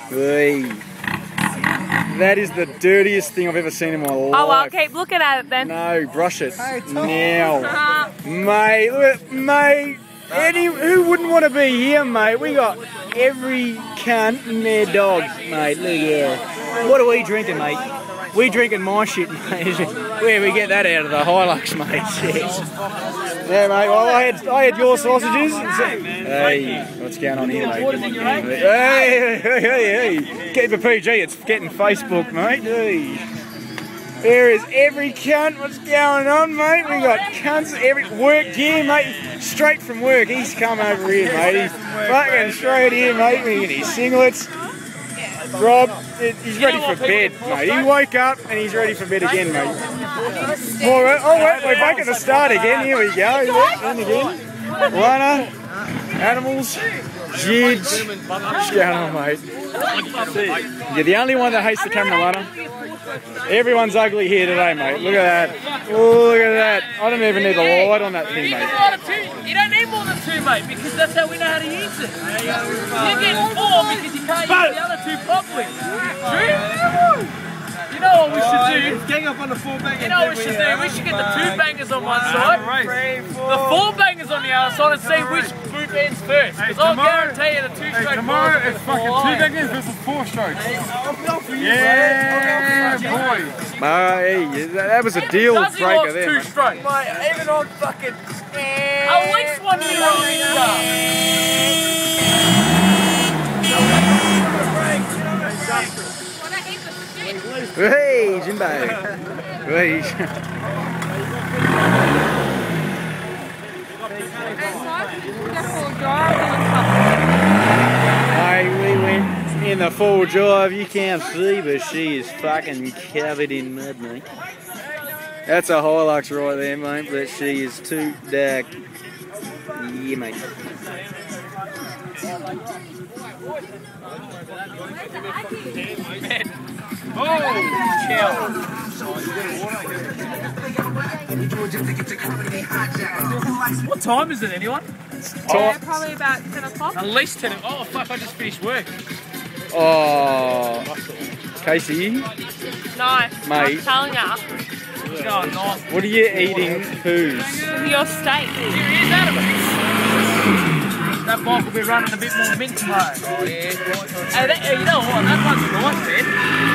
Hey. That is the dirtiest thing I've ever seen in my life. Oh, well, keep looking at it then. No, brush it. Now. Mate, look, mate. Who wouldn't want to be here, mate? We got every cunt and their dog, mate. Look here. What are we drinking, mate? We drinking my shit, mate. Where we get that out of the Hilux, mate? Yeah, mate. Well, I had your sausages. Hey, what's going on here, mate? Hey. Keep it PG. It's getting Facebook, mate. Hey. There is every cunt. What's going on, mate? We got cunts every work here, mate. Straight from work. He's come over here, mate. He's fucking straight here, mate. We get his singlets. Rob, he's ready for bed, mate. He woke up and he's ready for bed again, mate. Oh, wait, we're back at the start again. Here we go. And again. Lana, animals, jids. What's going on, mate? You're the only one that hates the camera, Lana. Everyone's ugly here today, mate. Look at that. Oh, look at that. I don't even need the light on that thing, mate. You don't need more than 2, mate, because that's how we know how to use it. You're getting 4 because you can't use the other 2 properly. True? You know what we should do? Gang up on the 4 bangers. You know what we should do? We should get the 2 bangers on one side, the 4 bangers on the other side, and see which group ends first. Because I'll guarantee you the 2 strokes. Tomorrow it's fucking 2 bangers versus 4 strokes. Yeah, boy. Hey, that was a deal breaker there, 2 strokes. Mate, even on fucking... At least 1 Hey, Jimbo. Hey. We went in the 4 drive. You can't see, but she is fucking covered in mud, mate. That's a Hilux right there, mate, but she is too dark. Yeah, mate. What time is it, anyone? Probably about 10 o'clock. At least 10 o'clock. Oh, fuck, I just finished work. Oh, Casey? No, Mate. I'm telling ya. What are you eating, poos? Your steak. Here's Adam. That bike will be running a bit more mint tomorrow. Oh, yeah. Hey, you know what? That one's nice, man.